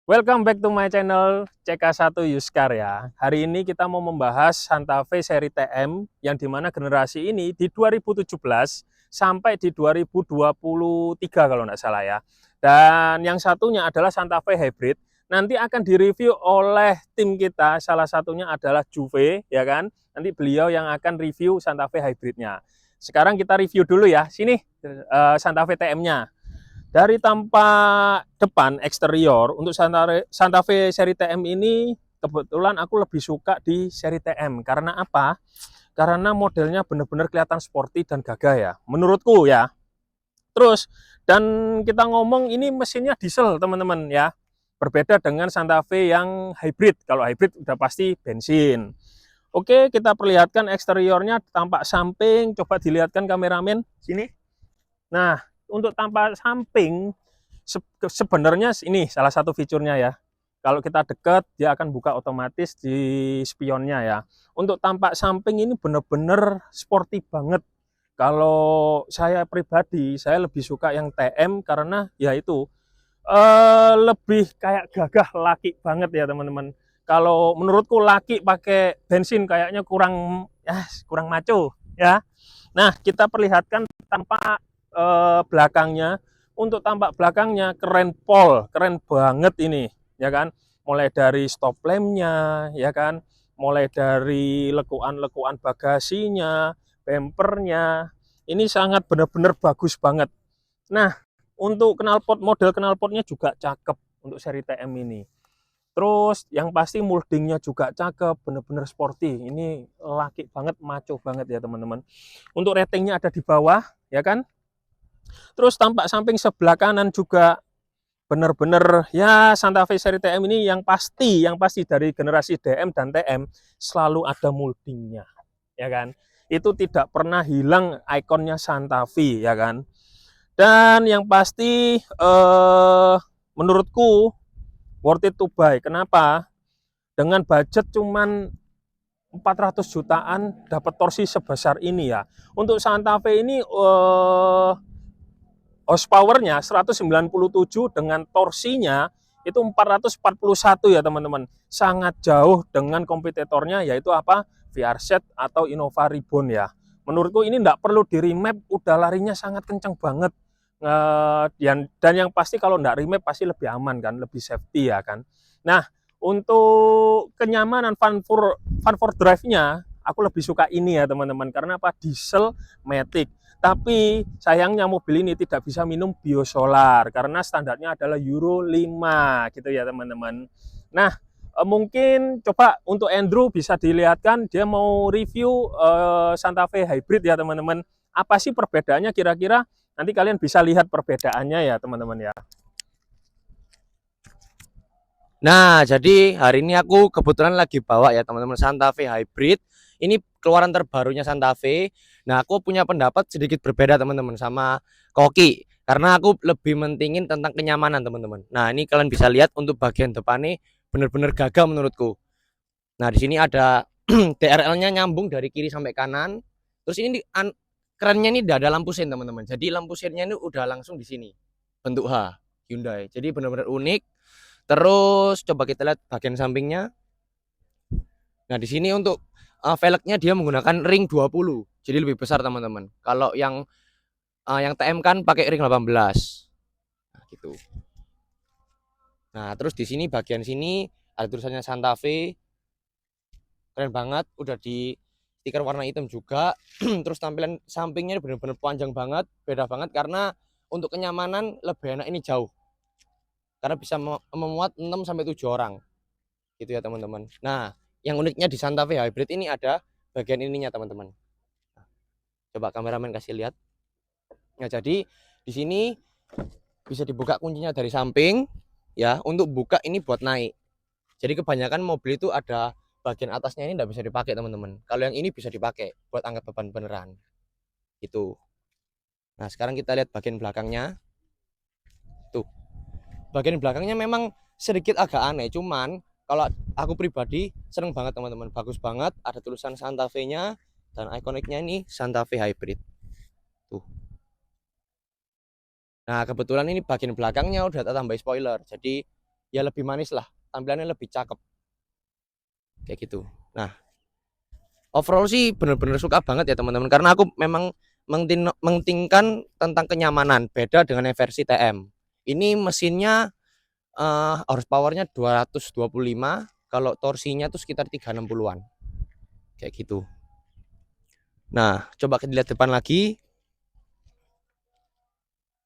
Welcome back to my channel CK1 Yuskar ya. Hari ini kita mau membahas Santa Fe seri TM yang dimana generasi ini di 2017 sampai di 2023 kalau nggak salah ya. Dan yang satunya adalah Santa Fe Hybrid. Nanti akan direview oleh tim kita, salah satunya adalah Juve ya kan. Nanti beliau yang akan review Santa Fe Hybridnya. Sekarang kita review dulu ya. Sini Santa Fe TM-nya. Dari tampak depan eksterior untuk Santa Fe seri TM ini kebetulan aku lebih suka di seri TM. Karena apa? Karena modelnya benar-benar kelihatan sporty dan gagah ya. Menurutku ya. Terus dan kita ngomong ini mesinnya diesel teman-teman ya. Berbeda dengan Santa Fe yang hybrid. Kalau hybrid udah pasti bensin. Oke, kita perlihatkan eksteriornya tampak samping. Coba dilihatkan kameramen sini. Nah, untuk tampak samping sebenarnya ini salah satu fiturnya ya. Kalau kita dekat dia akan buka otomatis di spionnya ya. Untuk tampak samping ini benar-benar sporty banget. Kalau saya pribadi saya lebih suka yang TM karena ya itu lebih kayak gagah laki banget ya teman-teman. Kalau menurutku laki pakai bensin kayaknya kurang maco ya. Nah, kita perlihatkan tampak belakangnya. Untuk tampak belakangnya keren keren banget ini, ya kan? Mulai dari stop lampnya, ya kan? Mulai dari lekuan-lekuan bagasinya, bempernya, ini sangat benar-benar bagus banget. Nah, untuk model knalpotnya juga cakep untuk seri TM ini. Terus yang pasti moldingnya juga cakep, bener-bener sporty. Ini laki banget, maco banget ya teman-teman. Untuk ratingnya ada di bawah, ya kan? Terus tampak samping sebelah kanan juga benar-benar ya Santa Fe seri TM ini yang pasti dari generasi DM dan TM selalu ada moldingnya, ya kan? Itu tidak pernah hilang ikonnya Santa Fe, ya kan? Dan yang pasti menurutku worth it to buy. Kenapa? Dengan budget cuman 400 jutaan dapat torsi sebesar ini ya. Untuk Santa Fe ini horsepower-nya 197 dengan torsinya itu 441 ya teman-teman. Sangat jauh dengan kompetitornya yaitu apa? VRZ atau Innova Reborn ya. Menurutku ini tidak perlu di remap, udah larinya sangat kencang banget. Dan yang pasti kalau tidak remap pasti lebih aman kan, lebih safety ya kan. Nah, untuk kenyamanan fun for drive-nya aku lebih suka ini ya teman-teman. Karena apa? Diesel matic. Tapi sayangnya mobil ini tidak bisa minum biosolar karena standarnya adalah Euro 5 gitu ya teman-teman. Nah, mungkin coba untuk Andrew bisa dilihatkan dia mau review Santa Fe Hybrid ya teman-teman. Apa sih perbedaannya kira-kira? Nanti kalian bisa lihat perbedaannya ya teman-teman ya. Nah, jadi hari ini aku kebetulan lagi bawa ya teman-teman Santa Fe Hybrid. Ini keluaran terbarunya Santa Fe. Nah, aku punya pendapat sedikit berbeda teman-teman sama Koki. Karena aku lebih mentingin tentang kenyamanan teman-teman. Nah, ini kalian bisa lihat untuk bagian depan nih bener-bener gagah menurutku. Nah, di sini ada DRL-nya nyambung dari kiri sampai kanan. Terus ini kerennya ini udah ada lampu sen teman-teman. Jadi lampu sennya ini udah langsung di sini. Bentuk H Hyundai. Jadi benar-benar unik. Terus coba kita lihat bagian sampingnya. Nah, di sini untuk velgnya dia menggunakan ring 20. Jadi lebih besar teman-teman. Kalau yang TM kan pakai ring 18. Nah, gitu. Nah, terus di sini bagian sini ada tulisannya Santa Fe. Keren banget, udah di stiker warna hitam juga. Terus tampilan sampingnya benar-benar panjang banget, beda banget karena untuk kenyamanan lebih enak ini jauh. Karena bisa memuat 6 sampai 7 orang. Gitu ya, teman-teman. Nah, yang uniknya di Santa Fe Hybrid ini ada bagian ininya, teman-teman. Coba kameramen kasih lihat. Nah, jadi di sini bisa dibuka kuncinya dari samping ya. Untuk buka ini buat naik. Jadi kebanyakan mobil itu ada bagian atasnya ini tidak bisa dipakai, teman-teman. Kalau yang ini bisa dipakai buat angkat beban beneran. Itu. Nah, sekarang kita lihat bagian belakangnya. Tuh. Bagian belakangnya memang sedikit agak aneh, cuman kalau aku pribadi seneng banget teman-teman, bagus banget, ada tulisan Santa Fe-nya dan ikoniknya ini Santa Fe Hybrid. Tuh. Nah, kebetulan ini bagian belakangnya udah tambah spoiler. Jadi ya lebih manis lah, tampilannya lebih cakep kayak gitu. Nah, overall sih bener-bener suka banget ya teman-teman, karena aku memang mentingkan tentang kenyamanan, beda dengan yang versi TM. Ini mesinnya horsepowernya 225, kalau torsinya tuh sekitar 360-an kayak gitu. Nah, coba kita lihat depan lagi.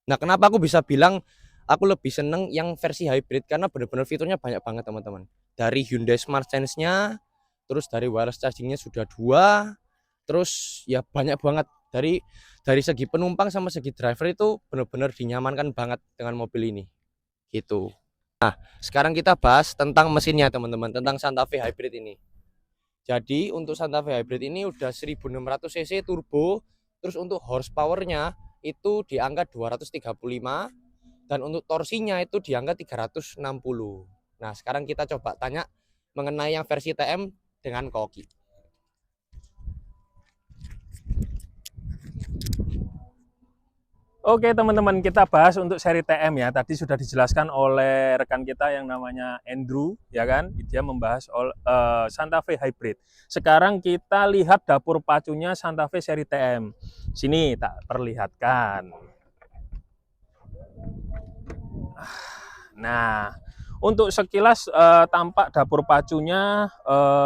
Nah, kenapa aku bisa bilang aku lebih seneng yang versi hybrid, karena benar-benar fiturnya banyak banget teman-teman. Dari Hyundai Smart Sense-nya, terus dari wireless charging-nya sudah 2, terus ya banyak banget. Dari segi penumpang sama segi driver itu benar-benar dinyamankan banget dengan mobil ini gitu. Sekarang kita bahas tentang mesinnya teman-teman, tentang Santa Fe Hybrid ini. Jadi untuk Santa Fe Hybrid ini udah 1600 cc turbo, terus untuk horsepowernya itu di angka 235, dan untuk torsinya itu di angka 360. Nah, sekarang kita coba tanya mengenai yang versi TM dengan Koki. Oke teman-teman, kita bahas untuk seri TM ya. Tadi sudah dijelaskan oleh rekan kita yang namanya Andrew, ya kan? Dia membahas Santa Fe Hybrid. Sekarang kita lihat dapur pacunya Santa Fe seri TM. Sini tak perlihatkan. Nah, untuk sekilas tampak dapur pacunya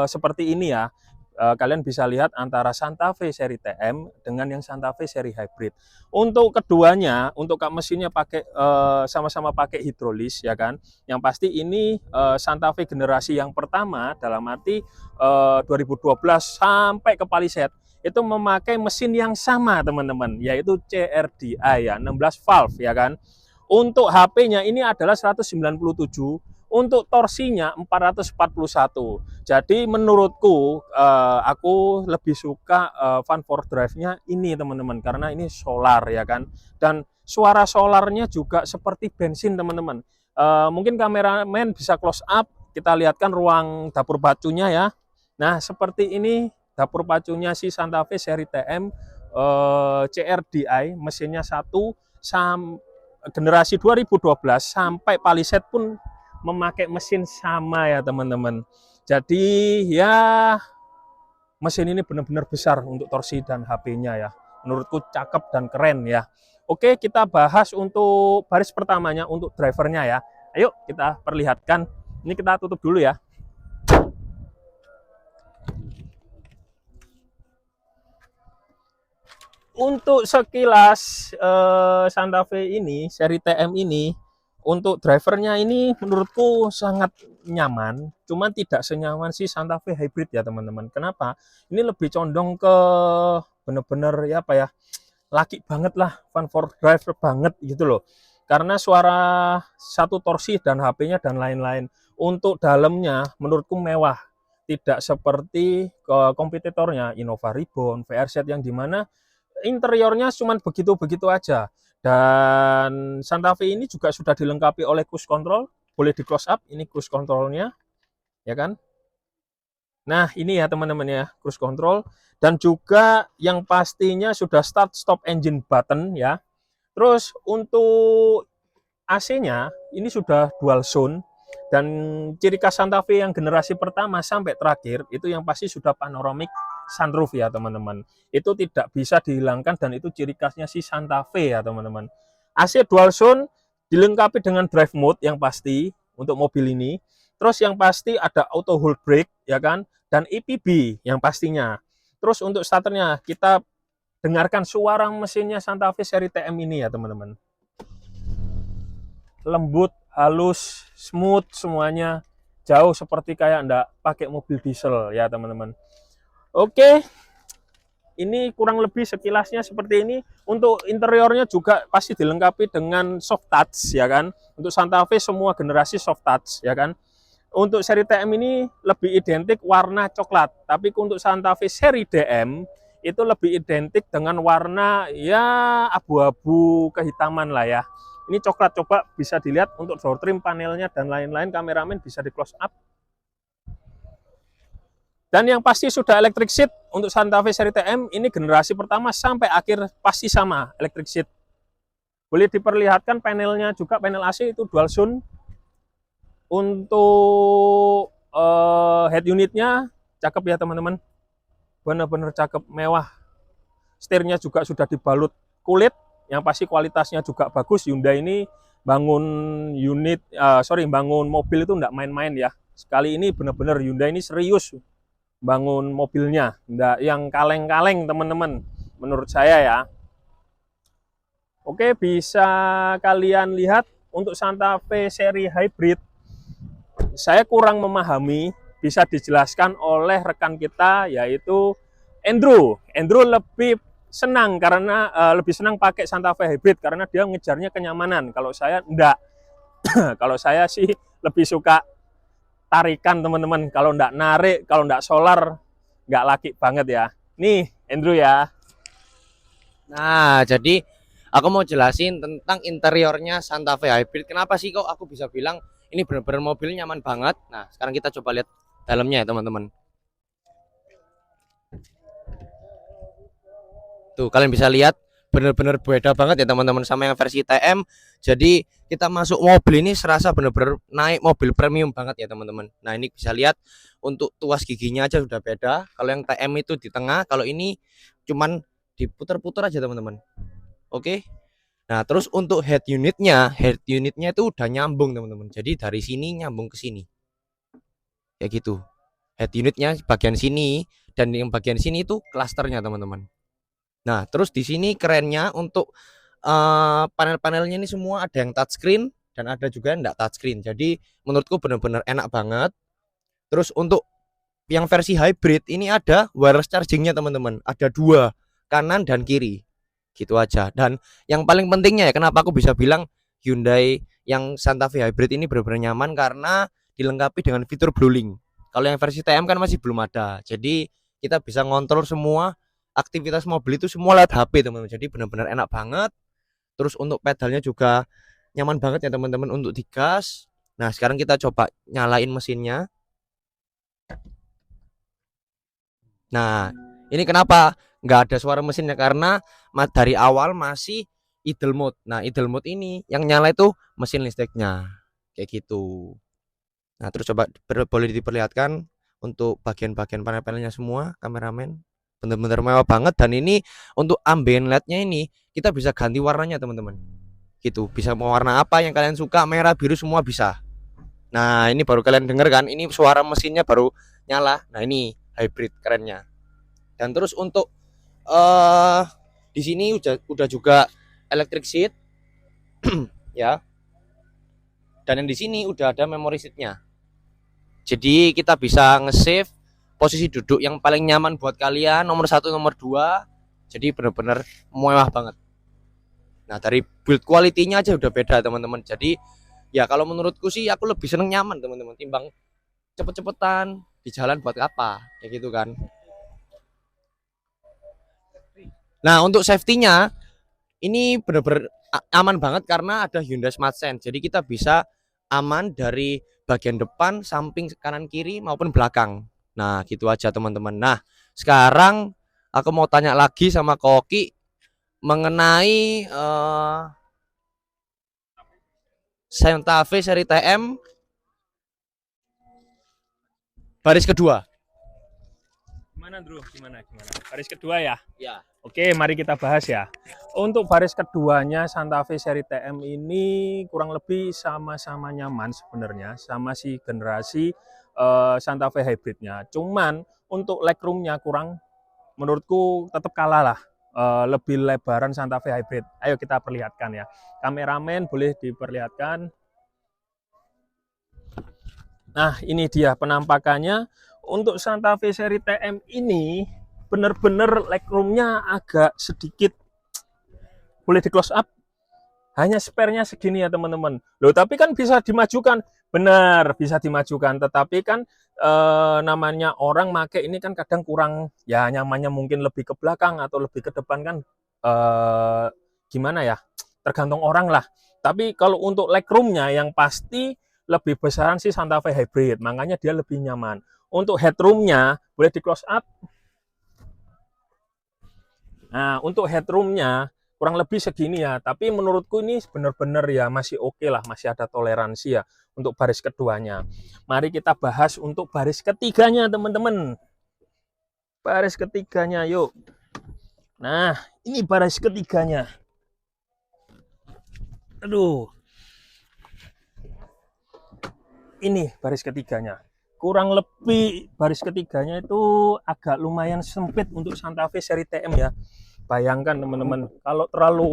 seperti ini ya. Kalian bisa lihat antara Santa Fe seri TM dengan yang Santa Fe seri Hybrid. Untuk keduanya, untuk kap mesinnya pakai sama-sama pakai hidrolis ya kan. Yang pasti ini Santa Fe generasi yang pertama, dalam arti 2012 sampai ke Palisade itu memakai mesin yang sama teman-teman, yaitu CRDI ya, 16 valve ya kan. Untuk HP-nya ini adalah 197, untuk torsinya 441. Jadi menurutku aku lebih suka Fun for Drive-nya ini teman-teman, karena ini solar ya kan. Dan suara solarnya juga seperti bensin teman-teman. Mungkin kameramen bisa close up, kita lihatkan ruang dapur pacunya ya. Nah seperti ini dapur pacunya si Santa Fe seri TM CRDI, mesinnya 1 generasi 2012 sampai Palisade pun memakai mesin sama ya teman-teman. Jadi ya mesin ini benar-benar besar untuk torsi dan HP-nya ya. Menurutku cakep dan keren ya. Oke, kita bahas untuk baris pertamanya, untuk drivernya ya. Ayo kita perlihatkan. Ini kita tutup dulu ya. Untuk sekilas Santa Fe ini, seri TM ini, untuk drivernya ini menurutku sangat nyaman, cuman tidak senyaman si Santa Fe Hybrid ya teman-teman. Kenapa? Ini lebih condong ke bener-bener ya apa ya, laki banget lah, fun for drive banget gitu loh. Karena suara satu torsi dan HP-nya dan lain-lain. Untuk dalamnya menurutku mewah, tidak seperti kompetitornya Innova Reborn, VRZ yang dimana interiornya cuma begitu-begitu aja. Dan Santa Fe ini juga sudah dilengkapi oleh cruise control, boleh di close up, ini cruise controlnya, ya kan? Nah ini ya teman-teman ya, cruise control, dan juga yang pastinya sudah start stop engine button ya. Terus untuk AC-nya ini sudah dual zone, dan ciri khas Santa Fe yang generasi pertama sampai terakhir itu yang pasti sudah panoramic sunroof ya teman-teman. Itu tidak bisa dihilangkan dan itu ciri khasnya si Santa Fe ya teman-teman. AC dual zone dilengkapi dengan drive mode yang pasti untuk mobil ini. Terus yang pasti ada auto hold brake ya kan, dan EPB yang pastinya. Terus untuk starternya kita dengarkan suara mesinnya Santa Fe seri TM ini ya teman-teman. Lembut, halus, smooth semuanya, jauh seperti kayak enggak pakai mobil diesel ya teman-teman. Oke, ini kurang lebih sekilasnya seperti ini. Untuk interiornya juga pasti dilengkapi dengan soft touch ya kan. Untuk Santa Fe semua generasi soft touch ya kan. Untuk seri TM ini lebih identik warna coklat, tapi untuk Santa Fe seri DM itu lebih identik dengan warna ya abu-abu kehitaman lah ya. Ini coklat, coba bisa dilihat untuk door trim, panelnya dan lain-lain, kameramen bisa di close up. Dan yang pasti sudah electric seat untuk Santa Fe seri TM ini generasi pertama sampai akhir pasti sama electric seat. Boleh diperlihatkan panelnya juga, panel AC itu dual zone. Untuk head unitnya cakep ya teman-teman, benar-benar cakep, mewah. Setirnya juga sudah dibalut kulit, yang pasti kualitasnya juga bagus. Hyundai ini bangun bangun mobil itu enggak main-main ya. Sekali ini benar-benar Hyundai ini serius bangun mobilnya, enggak yang kaleng-kaleng teman-teman, menurut saya ya. Oke, bisa kalian lihat untuk Santa Fe seri hybrid, saya kurang memahami, bisa dijelaskan oleh rekan kita yaitu Andrew. Andrew lebih senang karena lebih senang pakai Santa Fe hybrid karena dia ngejarnya kenyamanan. Kalau saya enggak. Kalau saya sih lebih suka tarikan teman-teman. Kalau enggak narik, kalau enggak solar, enggak laki banget ya. Nih Andrew ya. Nah, jadi aku mau jelasin tentang interiornya Santa Fe Hybrid. Kenapa sih kok aku bisa bilang ini benar-benar mobil nyaman banget? Nah, sekarang kita coba lihat dalamnya ya teman-teman. Tuh, kalian bisa lihat benar-benar beda banget ya teman-teman sama yang versi TM. Jadi kita masuk mobil ini serasa benar-benar naik mobil premium banget ya teman-teman. Nah, ini bisa lihat untuk tuas giginya aja sudah beda. Kalau yang TM itu di tengah, kalau ini cuman diputar-putar aja teman-teman. Oke. Nah, terus untuk head unitnya itu udah nyambung teman-teman. Jadi dari sini nyambung ke sini. Kayak gitu. Head unitnya bagian sini dan yang bagian sini itu klasternya teman-teman. Nah, terus di sini kerennya untuk panel-panelnya ini semua ada yang touchscreen dan ada juga yang enggak touchscreen. Jadi menurutku benar-benar enak banget. Terus untuk yang versi hybrid ini ada wireless chargingnya teman-teman. Ada dua, kanan dan kiri. Gitu aja. Dan yang paling pentingnya ya kenapa aku bisa bilang Hyundai yang Santa Fe hybrid ini benar-benar nyaman karena dilengkapi dengan fitur BlueLink. Kalau yang versi TM kan masih belum ada. Jadi kita bisa ngontrol semua aktivitas mobil itu semua lewat HP teman-teman. Jadi benar-benar enak banget. Terus untuk pedalnya juga nyaman banget ya teman-teman untuk digas. Nah, sekarang kita coba nyalain mesinnya. Nah, ini kenapa nggak ada suara mesinnya karena dari awal masih idle mode. Nah, idle mode ini yang nyala itu mesin listriknya. Kayak gitu. Nah, terus coba boleh diperlihatkan untuk bagian-bagian panel-panelnya semua, kameramen. Bener-bener mewah banget dan ini untuk ambient LED-nya ini kita bisa ganti warnanya teman-teman. Gitu, bisa mau warna apa yang kalian suka, merah, biru semua bisa. Nah, ini baru kalian denger kan, ini suara mesinnya baru nyala. Nah, ini hybrid kerennya. Dan terus untuk di sini udah juga electric seat ya. Dan yang di sini udah ada memory seatnya. Jadi kita bisa nge-save posisi duduk yang paling nyaman buat kalian, nomor 1, nomor 2. Jadi benar-benar mewah banget. Nah, dari build quality-nya aja udah beda teman-teman. Jadi ya kalau menurutku sih aku lebih seneng nyaman teman-teman timbang cepet-cepetan di jalan buat apa kayak gitu kan. Nah, untuk safety-nya ini benar-benar aman banget karena ada Hyundai Smart Sense. Jadi kita bisa aman dari bagian depan, samping, kanan, kiri maupun belakang. Nah, gitu aja teman-teman. Nah, sekarang aku mau tanya lagi sama Koki mengenai Santa Fe seri TM baris kedua. Gimana Drew? Gimana? Baris kedua ya? Ya. Oke, mari kita bahas ya. Untuk baris keduanya Santa Fe seri TM ini kurang lebih sama-sama nyaman sebenarnya, sama si generasi Santa Fe hybridnya. Cuman untuk legroomnya kurang, menurutku tetap kalah lah. Lebih lebaran Santa Fe hybrid. Ayo kita perlihatkan ya. Kameramen boleh diperlihatkan. Nah, ini dia penampakannya. Untuk Santa Fe seri TM ini benar-benar legroomnya agak sedikit boleh di close up, hanya spare-nya segini ya teman-teman. Loh, tapi kan bisa dimajukan. Benar, bisa dimajukan, tetapi kan namanya orang make ini kan kadang kurang ya nyamannya, mungkin lebih ke belakang atau lebih ke depan kan gimana ya, tergantung orang lah. Tapi kalau untuk legroomnya yang pasti lebih besaran sih Santa Fe hybrid, makanya dia lebih nyaman. Untuk headroomnya boleh di close up. Nah, untuk headroomnya kurang lebih segini ya. Tapi menurutku ini benar-benar ya masih oke lah, masih ada toleransi ya untuk baris keduanya. Mari kita bahas untuk baris ketiganya teman-teman. Baris ketiganya yuk. Nah, ini baris ketiganya. Aduh, ini baris ketiganya. Kurang lebih baris ketiganya itu agak lumayan sempit untuk Santa Fe seri TM ya. Bayangkan teman-teman, kalau terlalu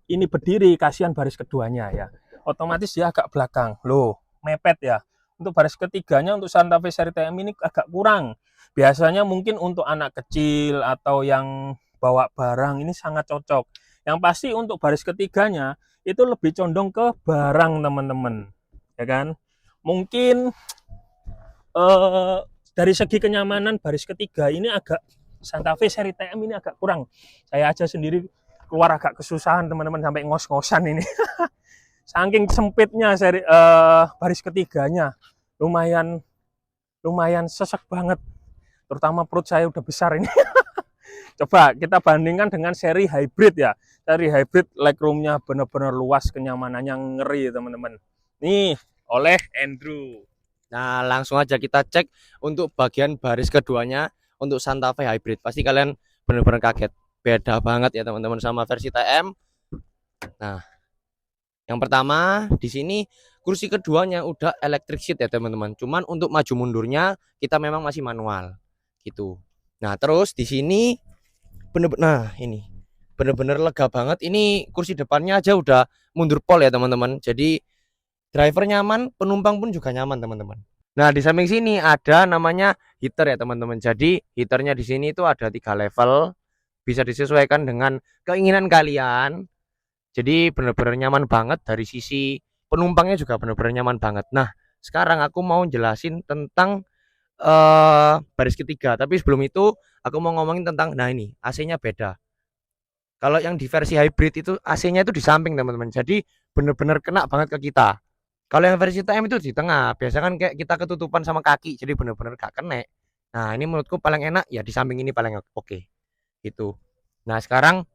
ini berdiri, kasihan baris keduanya ya. Otomatis dia agak belakang. Loh, mepet ya. Untuk baris ketiganya untuk Santa Fe seri TM ini agak kurang. Biasanya mungkin untuk anak kecil atau yang bawa barang ini sangat cocok. Yang pasti untuk baris ketiganya itu lebih condong ke barang teman-teman. Ya kan? Mungkin dari segi kenyamanan baris ketiga ini agak Santa Fe seri TM ini agak kurang. Saya aja sendiri keluar agak kesusahan teman-teman sampai ngos-ngosan ini. Saking sempitnya seri baris ketiganya, lumayan sesek banget. Terutama perut saya udah besar ini. Coba kita bandingkan dengan seri hybrid ya. Seri hybrid legroomnya benar-benar luas, kenyamanannya ngeri teman-teman. Nih oleh Andrew. Nah, langsung aja kita cek untuk bagian baris keduanya untuk Santa Fe Hybrid. Pasti kalian benar-benar kaget. Beda banget ya teman-teman sama versi TM. Nah, yang pertama di sini kursi keduanya udah electric seat ya teman-teman. Cuman untuk maju mundurnya kita memang masih manual gitu. Nah, terus di sini bener-bener ini bener-bener lega banget. Ini kursi depannya aja udah mundur pol ya teman-teman. Jadi driver nyaman, penumpang pun juga nyaman teman-teman. Nah, di samping sini ada namanya heater ya teman-teman. Jadi heaternya di sini itu ada 3 level, bisa disesuaikan dengan keinginan kalian. Jadi benar-benar nyaman banget dari sisi penumpangnya juga benar-benar nyaman banget. Nah, sekarang aku mau jelasin tentang baris ketiga. Tapi sebelum itu aku mau ngomongin tentang nah ini AC-nya beda. Kalau yang di versi hybrid itu AC-nya itu di samping teman-teman. Jadi benar-benar kena banget ke kita. Kalau yang versi TM itu di tengah, biasa kan kayak kita ketutupan sama kaki, jadi bener-bener gak kena. Nah, ini menurutku paling enak ya di samping ini paling oke. Gitu. Nah, sekarang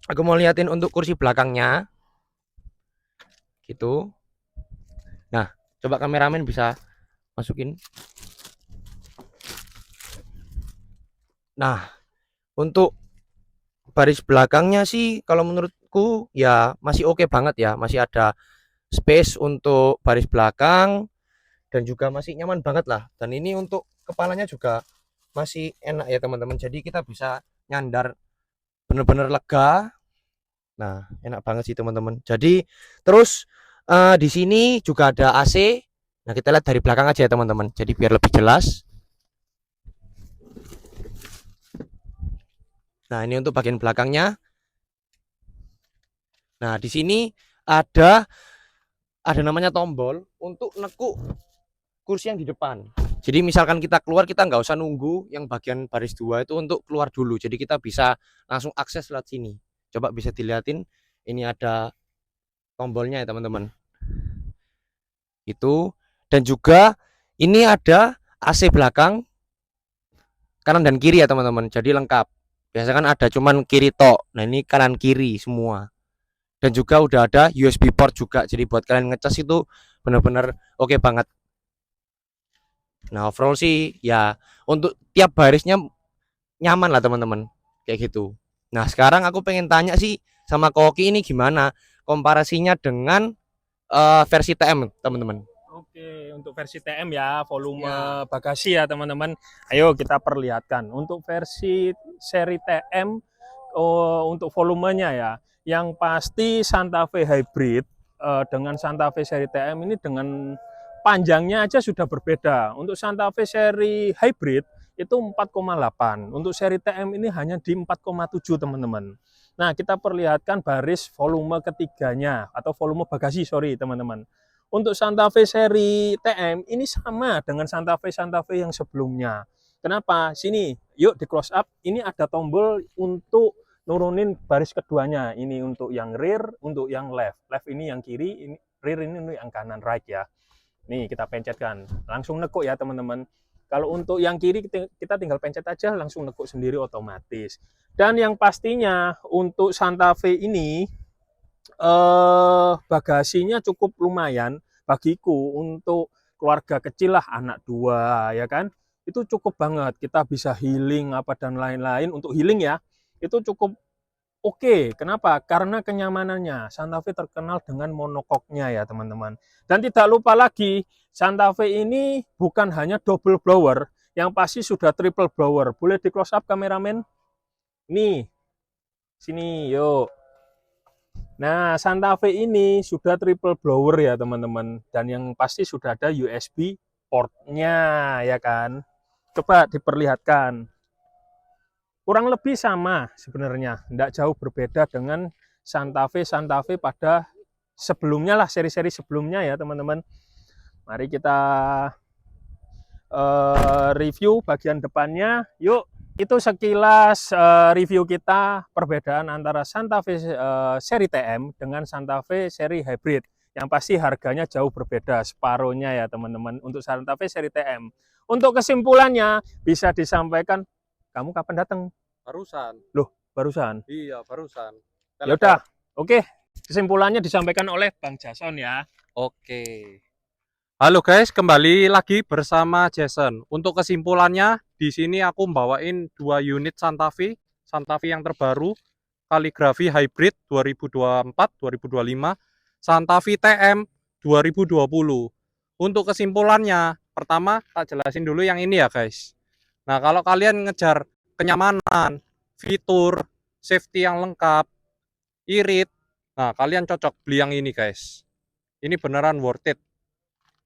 aku mau liatin untuk kursi belakangnya. Gitu. Nah, coba kameramen bisa masukin. Nah, untuk baris belakangnya sih kalau menurutku ya masih oke banget ya, masih ada space untuk baris belakang dan juga masih nyaman banget lah. Dan ini untuk kepalanya juga masih enak ya teman-teman. Jadi kita bisa nyandar bener-bener lega. Nah, enak banget sih teman-teman. Jadi terus di sini juga ada AC. Nah, kita lihat dari belakang aja ya teman-teman. Jadi biar lebih jelas. Nah, ini untuk bagian belakangnya. Nah, di sini ada namanya tombol untuk nekuk kursi yang di depan. Jadi misalkan kita keluar, kita nggak usah nunggu yang bagian baris 2 itu untuk keluar dulu. Jadi kita bisa langsung akses lewat sini. Coba bisa dilihatin, ini ada tombolnya ya teman-teman. Itu. Dan juga ini ada AC belakang, kanan dan kiri ya teman-teman. Jadi lengkap. Biasa kan ada cuman kiri tok. Nah ini kanan kiri semua. Dan juga udah ada USB port juga. Jadi buat kalian ngecas itu benar-benar oke banget. Nah, overall sih ya untuk tiap barisnya nyaman lah teman-teman. Kayak gitu. Nah, sekarang aku pengen tanya sih sama Koki ini gimana komparasinya dengan versi TM, teman-teman. Oke, untuk versi TM ya, volume Ya. bagasi ya teman-teman. Ayo kita perlihatkan. Untuk versi seri TM, untuk volumenya ya, yang pasti Santa Fe Hybrid dengan Santa Fe seri TM ini dengan panjangnya aja sudah berbeda. Untuk Santa Fe seri Hybrid itu 4,8. Untuk seri TM ini hanya di 4,7 teman-teman. Nah, kita perlihatkan baris volume ketiganya atau volume bagasi, sorry teman-teman. Untuk Santa Fe seri TM ini sama dengan Santa Fe yang sebelumnya. Kenapa? Sini, yuk di close up. Ini ada tombol untuk nurunin baris keduanya. Ini untuk yang rear, untuk yang left. Left ini yang kiri, ini rear ini untuk yang kanan, right ya. Nih kita pencetkan. Langsung nekuk ya teman-teman. Kalau untuk yang kiri kita tinggal pencet aja langsung nekuk sendiri otomatis. Dan yang pastinya untuk Santa Fe ini bagasinya cukup lumayan bagiku untuk keluarga kecil lah, anak 2 ya kan. Itu cukup banget, kita bisa healing apa dan lain-lain. Untuk healing ya, itu cukup oke. Kenapa? Karena kenyamanannya. Santa Fe terkenal dengan monokoknya ya teman-teman. Dan tidak lupa lagi, Santa Fe ini bukan hanya double blower, yang pasti sudah triple blower. Boleh di close up kameramen? Nih, sini yuk. Nah, Santa Fe ini sudah triple blower ya teman-teman. Dan yang pasti sudah ada USB portnya ya kan. Coba diperlihatkan. Kurang lebih sama sebenarnya. Tidak jauh berbeda dengan Santa Fe pada sebelumnya lah, seri-seri sebelumnya ya teman-teman. Mari kita review bagian depannya. Yuk. Itu sekilas review kita perbedaan antara Santa Fe seri TM dengan Santa Fe seri hybrid. Yang pasti harganya jauh berbeda, separuhnya ya teman-teman untuk Santa Fe seri TM. Untuk kesimpulannya bisa disampaikan, kamu kapan datang? Barusan. Loh, barusan? Iya, barusan. Ya udah, oke. Kesimpulannya disampaikan oleh Bang Jason ya. Oke. Halo guys, kembali lagi bersama Jason. Untuk kesimpulannya, di sini aku membawain 2 unit Santa Fe yang terbaru, kaligrafi hybrid 2024-2025, Santa Fe TM 2020. Untuk kesimpulannya, pertama tak jelasin dulu yang ini ya guys. Nah, kalau kalian ngejar kenyamanan, fitur, safety yang lengkap, irit, nah kalian cocok beli yang ini guys. Ini beneran worth it.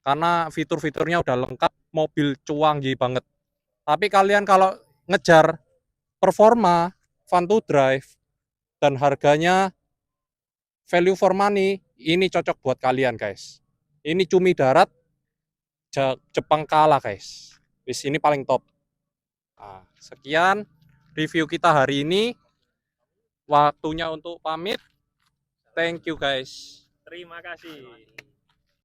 Karena fitur-fiturnya udah lengkap, mobil cuanggi banget. Tapi kalian kalau ngejar performa, fun to drive, dan harganya value for money, ini cocok buat kalian guys. Ini cumi darat, Jepang kalah guys. Wis ini paling top. Nah, sekian review kita hari ini. Waktunya untuk pamit. Thank you guys. Terima kasih.